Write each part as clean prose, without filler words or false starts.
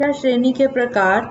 संख्या श्रेणी के प्रकार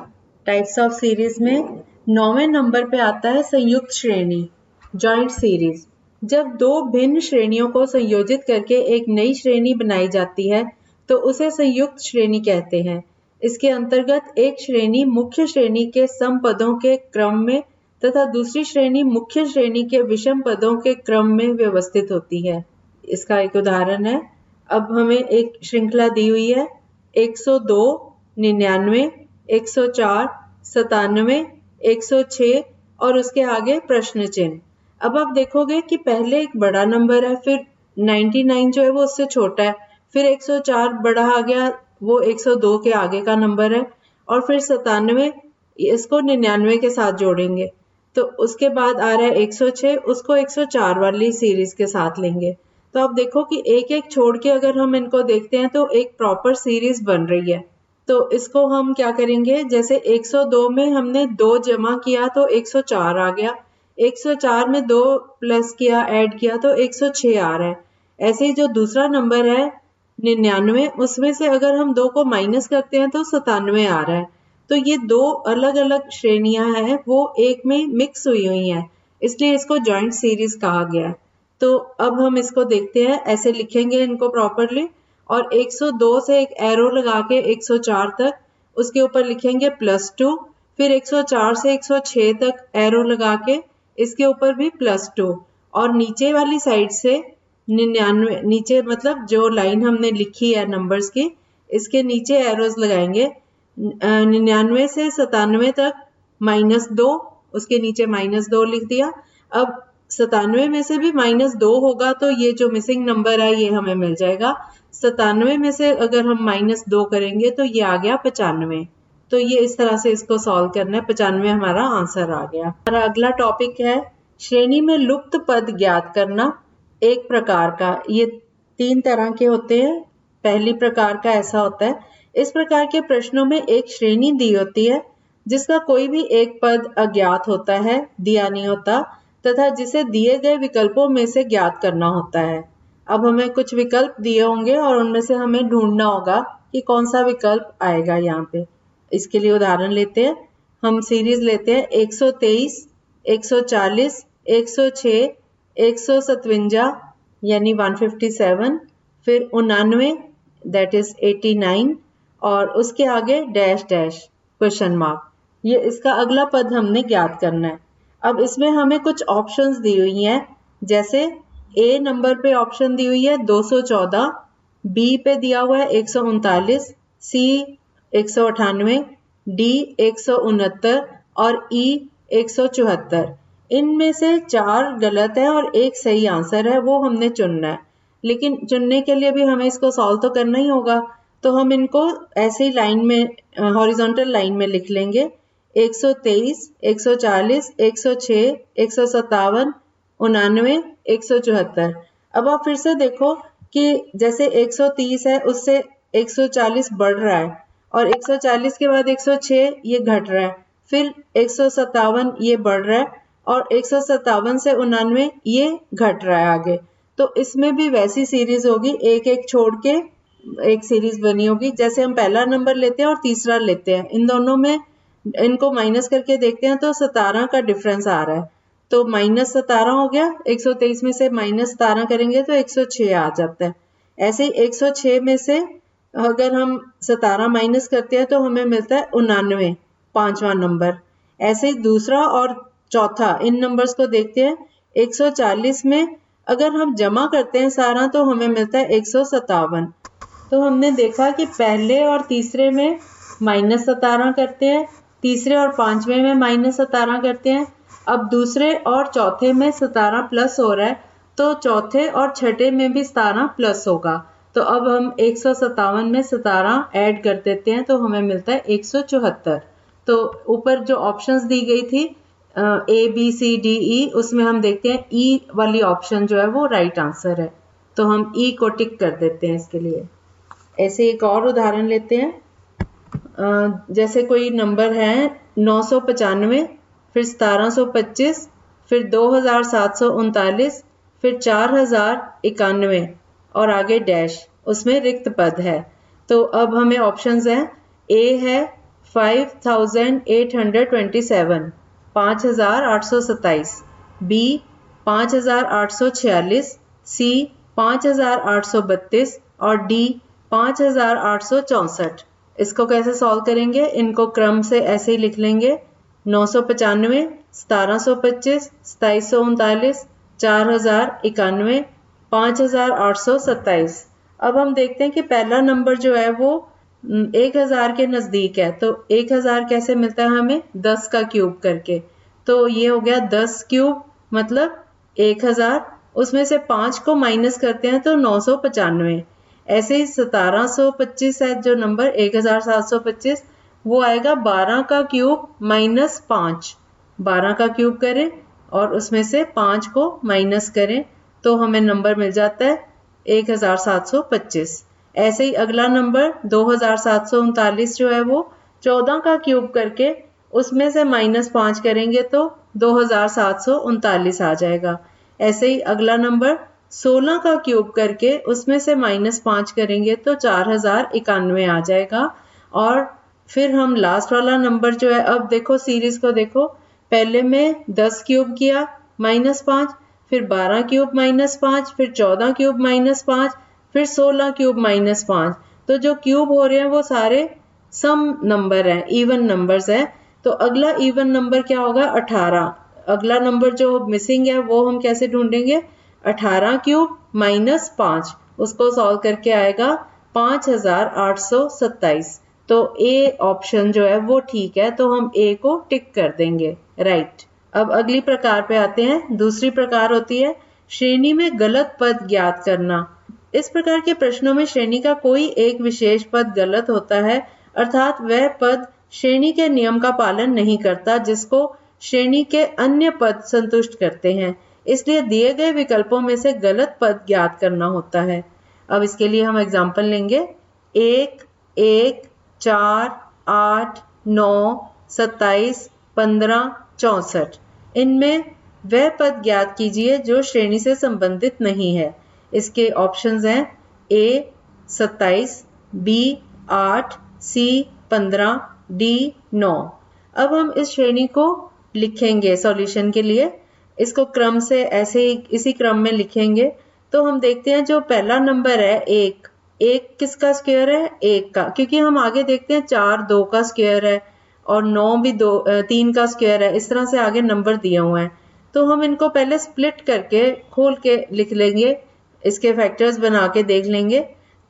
टाइप्स ऑफ सीरीज में 9वें नंबर पे आता है संयुक्त श्रेणी जॉइंट सीरीज। जब दो भिन्न श्रेणियों को संयोजित करके एक नई श्रेणी बनाई जाती है तो उसे संयुक्त श्रेणी कहते हैं। इसके अंतर्गत एक श्रेणी मुख्य श्रेणी के सम पदों के क्रम में तथा दूसरी श्रेणी मुख्य श्रेणी के विषम पदों के क्रम में व्यवस्थित होती है। इसका एक उदाहरण है। अब हमें एक श्रृंखला दी हुई है 102, 99, 104, 97, 106 और उसके आगे प्रश्न चिन्ह। अब आप देखोगे कि पहले एक बड़ा नंबर है, फिर 99 जो है वो उससे छोटा है, फिर 104 बड़ा आ गया, वो 102 के आगे का नंबर है, और फिर 97 इसको 99 के साथ जोड़ेंगे तो उसके बाद आ रहा है 106, उसको 104 वाली सीरीज के साथ लेंगे। तो आप देखो कि एक एक छोड़ के अगर हम इनको देखते हैं तो एक प्रॉपर सीरीज बन रही है। तो इसको हम क्या करेंगे, जैसे 102 में हमने 2 जमा किया तो 104 आ गया, 104 में 2 प्लस किया ऐड किया तो 106 आ रहा है। ऐसे ही जो दूसरा नंबर है 99, उसमें से अगर हम 2 को माइनस करते हैं तो 97 आ रहा है। तो ये दो अलग अलग श्रेणियां हैं, वो एक में मिक्स हुई हैं, इसलिए इसको जॉइंट सीरीज कहा गया है। तो अब हम इसको देखते हैं, ऐसे लिखेंगे इनको प्रॉपरली, और 102 से एक एरो लगा के 104 तक, उसके ऊपर लिखेंगे +2, फिर 104 से 106 तक एरो लगा के इसके ऊपर भी +2, और नीचे वाली साइड से 99, नीचे मतलब जो लाइन हमने लिखी है नंबर्स की, इसके नीचे एरोज लगाएंगे। 99 से 97 तक -2, उसके नीचे -2 लिख दिया। अब 97 में से भी -2 होगा तो ये जो मिसिंग नंबर है ये हमें मिल जाएगा। 97 में से अगर हम -2 करेंगे तो ये आ गया 95। तो ये इस तरह से इसको सॉल्व करना है। 95 हमारा आंसर आ गया। हमारा अगला टॉपिक है श्रेणी में लुप्त पद ज्ञात करना। एक प्रकार का, ये 3 तरह के होते हैं। पहली प्रकार का ऐसा होता है, इस प्रकार के प्रश्नों में एक श्रेणी दी होती है जिसका कोई भी एक पद अज्ञात होता है, दिया नहीं होता, तथा जिसे दिए गए विकल्पों में से ज्ञात करना होता है। अब हमें कुछ विकल्प दिए होंगे और उनमें से हमें ढूंढना होगा कि कौन सा विकल्प आएगा यहाँ पे। इसके लिए उदाहरण लेते हैं, हम सीरीज लेते हैं 123, 140, 106, 157 यानी 157, फिर 99 दैट इज 89, और उसके आगे डैश डैश क्वेश्चन मार्क। ये इसका अगला पद हमने ज्ञात करना है। अब इसमें हमें कुछ ऑप्शंस दी हुई हैं, जैसे ए नंबर पे ऑप्शन दी हुई है 214, बी पे दिया हुआ है 139, सी 198, डी 169 और ई 174। इनमें से 4 गलत है और एक सही आंसर है, वो हमने चुनना है। लेकिन चुनने के लिए भी हमें इसको सॉल्व तो करना ही होगा, तो हम इनको ऐसे ही लाइन में, हॉरिजॉन्टल लाइन में लिख लेंगे। 123, 140, 106, 157, 99, 174। अब आप फिर से देखो कि जैसे 130 है उससे 140 बढ़ रहा है, और 140 के बाद 106 ये घट रहा है, फिर 157 ये बढ़ रहा है, और 157 से 99 ये घट रहा है आगे। तो इसमें भी वैसी सीरीज होगी, एक एक छोड़ के एक सीरीज बनी होगी। जैसे हम पहला नंबर लेते हैं और तीसरा लेते हैं, इन दोनों में इनको माइनस करके देखते हैं तो 17 का डिफरेंस आ रहा है, तो -17 हो गया। 123 में से -17 करेंगे तो 106 आ जाता है। ऐसे ही 106 में से अगर हम 17 माइनस करते हैं तो हमें मिलता है 99, 5वां नंबर। ऐसे ही दूसरा और चौथा, इन नंबर्स को देखते हैं। 140 में अगर हम जमा करते हैं सारा तो हमें मिलता है 157। तो हमने देखा कि पहले और तीसरे में -17 करते हैं, तीसरे और 5वें में -17 करते हैं। अब दूसरे और चौथे में 17 प्लस हो रहा है, तो चौथे और छठे में भी 17 प्लस होगा। तो अब हम 157 में 17 ऐड कर देते हैं तो हमें मिलता है 174। तो ऊपर जो ऑप्शंस दी गई थी ABCDE, उसमें हम देखते हैं ई वाली ऑप्शन जो है वो राइट आंसर है, तो हम ई को टिक कर देते हैं इसके लिए। ऐसे एक और उदाहरण लेते हैं, जैसे कोई नंबर है 995, फिर 1725, फिर 2739, फिर 4091 और आगे डैश, उसमें रिक्त पद है। तो अब हमें ऑप्शंस हैं ए है 5827 5827, बी 5846, सी 5832 और डी 5864। इसको कैसे सॉल्व करेंगे? इनको क्रम से ऐसे ही लिख लेंगे, 995, 1725, 2739, 4091, 5827। अब हम देखते हैं कि पहला नंबर जो है वो 1000 के नजदीक है, तो 1000 कैसे मिलता है हमें? 10 का क्यूब करके। तो ये हो गया 10 क्यूब मतलब 1000, उसमें से 5 को माइनस करते हैं तो 995। ऐसे ही 1725 है जो नंबर 1725, वो आएगा 12 का क्यूब माइनस 5। 12 का क्यूब करें और उसमें से 5 को माइनस करें तो हमें नंबर मिल जाता है 1725। ऐसे ही अगला नंबर 2739 जो है वो 14 का क्यूब करके उसमें से माइनस 5 करेंगे तो 2739 आ जाएगा। ऐसे ही अगला नंबर 16 का क्यूब करके उसमें से माइनस 5 करेंगे तो 4091 आ जाएगा। और फिर हम लास्ट वाला नंबर जो है, अब देखो सीरीज को देखो, पहले में 10 क्यूब किया माइनस 5, फिर 12 क्यूब माइनस 5, फिर 14 क्यूब माइनस 5, फिर 16 क्यूब माइनस 5। तो जो क्यूब हो रहे हैं वो सारे सम नंबर हैं, इवन नंबर्स हैं। तो अगला इवन नंबर क्या होगा? 18। अगला नंबर जो मिसिंग है वो हम कैसे ढूंढेंगे? 18 क्यूब माइनस 5, उसको सॉल्व करके आएगा 5827। तो ए ऑप्शन जो है वो ठीक है, तो हम ए को टिक कर देंगे, राइट। अब अगली प्रकार पे आते हैं। दूसरी प्रकार होती है श्रेणी में गलत पद ज्ञात करना। इस प्रकार के प्रश्नों में श्रेणी का कोई एक विशेष पद गलत होता है, अर्थात वह पद श्रेणी के नियम का पालन नहीं करता जिसको श्रेणी के अन्य पद संतुष्ट करते हैं। इसलिए दिए गए विकल्पों में से गलत पद ज्ञात करना होता है। अब इसके लिए हम एग्जाम्पल लेंगे। 1, 1, 4, 8, 9, 27, 15, 64। इनमें वह पद ज्ञात कीजिए जो श्रेणी से संबंधित नहीं है। इसके ऑप्शंस हैं ए 27, बी 8, सी 15, डी 9। अब हम इस श्रेणी को लिखेंगे सॉल्यूशन के लिए। इसको क्रम से ऐसे ही इसी क्रम में लिखेंगे। तो हम देखते हैं जो पहला नंबर है 1, 1 किसका स्क्वायर है? 1 का, क्योंकि हम आगे देखते हैं 4 2 का स्क्वायर है और 9 भी 3 का स्क्वायर है। इस तरह से आगे नंबर दिए हुए हैं, तो हम इनको पहले स्प्लिट करके खोल के लिख लेंगे, इसके फैक्टर्स बना के देख लेंगे।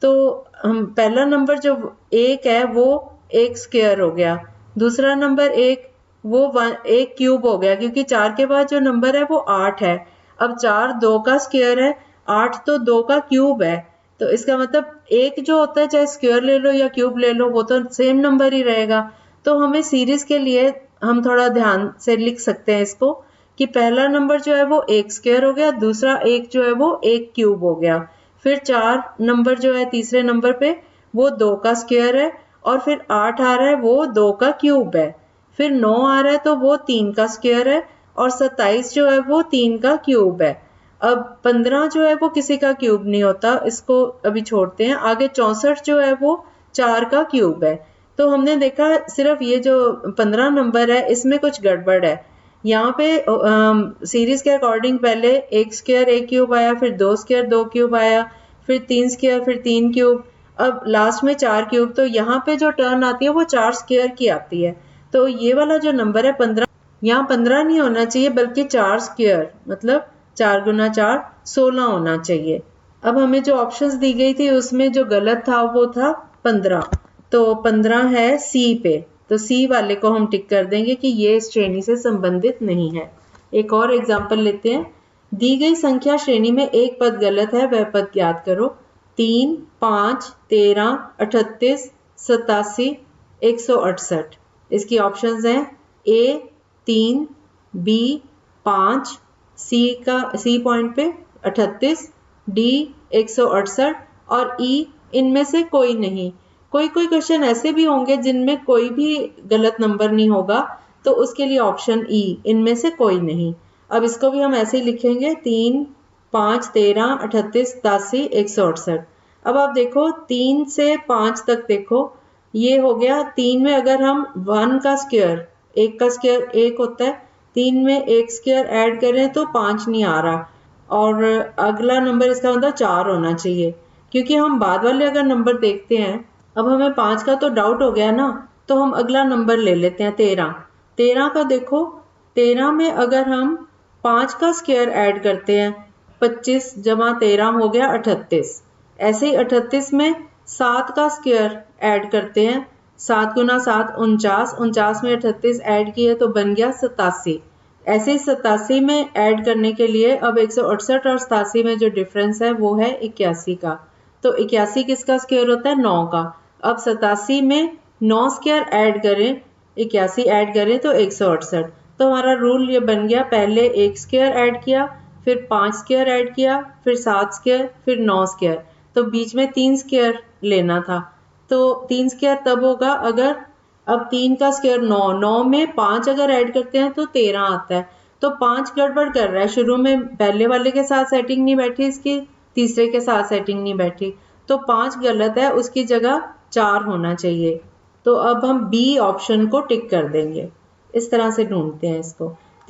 तो हम पहला नंबर जो 1 है वो 1 स्क्वायर हो गया, दूसरा नंबर 1 वो 1 क्यूब हो गया, क्योंकि 4 के बाद जो नंबर है वो 8 है। अब 4 2 का स्क्वायर है, 8 तो 2 का क्यूब है, तो इसका मतलब 1 जो होता है चाहे स्क्वायर ले लो या क्यूब ले लो वो तो सेम नंबर ही रहेगा। तो हमें सीरीज के लिए हम थोड़ा ध्यान से लिख सकते हैं इसको कि पहला नंबर जो है वो 1 स्क्वायर हो गया, दूसरा 1 जो है वो 1 क्यूब हो गया, फिर 4 नंबर जो है तीसरे नंबर पे वो 2 का स्क्वायर है, और फिर 8 आ रहा है वो 2 का क्यूब है, फिर 9 आ रहा है तो वो 3 का स्क्वायर है, और 27 जो है वो 3 का क्यूब है। अब 15 जो है वो किसी का क्यूब नहीं होता, इसको अभी छोड़ते हैं। आगे 64 जो है वो 4 का क्यूब है। तो हमने देखा सिर्फ ये जो 15 नंबर है इसमें कुछ गड़बड़ है। यहाँ पे सीरीज के अकॉर्डिंग पहले 1 स्क्वायर 1 क्यूब आया, फिर 2 स्क्वायर 2 क्यूब आया, फिर 3 स्क्वायर फिर 3 क्यूब, अब लास्ट में 4 क्यूब। तो यहाँ पे जो टर्न आती है वो 4 स्क्वायर की आती है। तो ये वाला जो नंबर है 15, यहाँ 15 नहीं होना चाहिए बल्कि 4 स्क्वायर, मतलब 4 गुना 4 16 होना चाहिए। अब हमें जो ऑप्शंस दी गई थी उसमें जो गलत था वो था 15, तो 15 है सी पे, तो सी वाले को हम टिक कर देंगे कि ये इस श्रेणी से संबंधित नहीं है। एक और एग्जाम्पल लेते हैं। दी गई संख्या श्रेणी में एक पद गलत है, वह पद ज्ञात करो। 3, 5, 13, 38, 87, 168। इसकी ऑप्शंस हैं ए 3, बी 5, सी पॉइंट पे 38, डी 168 और ई इनमें से कोई नहीं। कोई क्वेश्चन ऐसे भी होंगे जिनमें कोई भी गलत नंबर नहीं होगा, तो उसके लिए ऑप्शन ई इनमें से कोई नहीं। अब इसको भी हम ऐसे ही लिखेंगे 3, 5, 13, 38, 87, 168। अब आप देखो 3 से 5 तक देखो ये हो गया 3 में अगर हम 1 का स्क्वायर, 1 का स्क्वायर 1 होता है, 3 में 1 स्क्वायर ऐड करें तो 5 नहीं आ रहा, और अगला नंबर इसका मतलब 4 होना चाहिए, क्योंकि हम बाद वाले अगर नंबर देखते हैं, अब हमें 5 का तो डाउट हो गया ना, तो हम अगला नंबर ले लेते हैं 13। 13 का देखो, 13 में अगर हम 5 का स्क्वायर ऐड करते हैं, 25 जमा 13 हो गया 38। ऐसे ही 38 में 7 का स्क्वायर ऐड करते हैं, 7 गुना 7 49, 49 में 38 ऐड किए तो बन गया 87। ऐसे ही 87 में ऐड करने के लिए अब 168 और 87 में जो डिफरेंस है वो है 81 का, तो 81 किसका स्क्वायर होता है? 9 का। अब 87 में 9 स्क्वायर ऐड करें, 81 ऐड करें तो 168। तो हमारा रूल ये बन गया, पहले 1 स्क्वायर ऐड किया, फिर 5 स्क्वायर ऐड किया, फिर 7 स्क्वायर, फिर 9 स्क्वायर, तो बीच में 3 स्क्वायर लेना था। तो 3 स्क्वायर तब होगा अगर, अब 3 का स्क्वायर 9, 9 में 5 अगर ऐड करते हैं तो 13 आता है, तो 5 गड़बड़ कर रहा है, शुरू में पहले वाले के साथ सेटिंग नहीं बैठी इसकी, तीसरे के साथ सेटिंग नहीं बैठी, तो 5 गलत है, उसकी जगह 4 होना चाहिए। तो अब हम बी ऑप्शन को टिक कर देंगे, इस तरह से ढूंढते हैं इसको।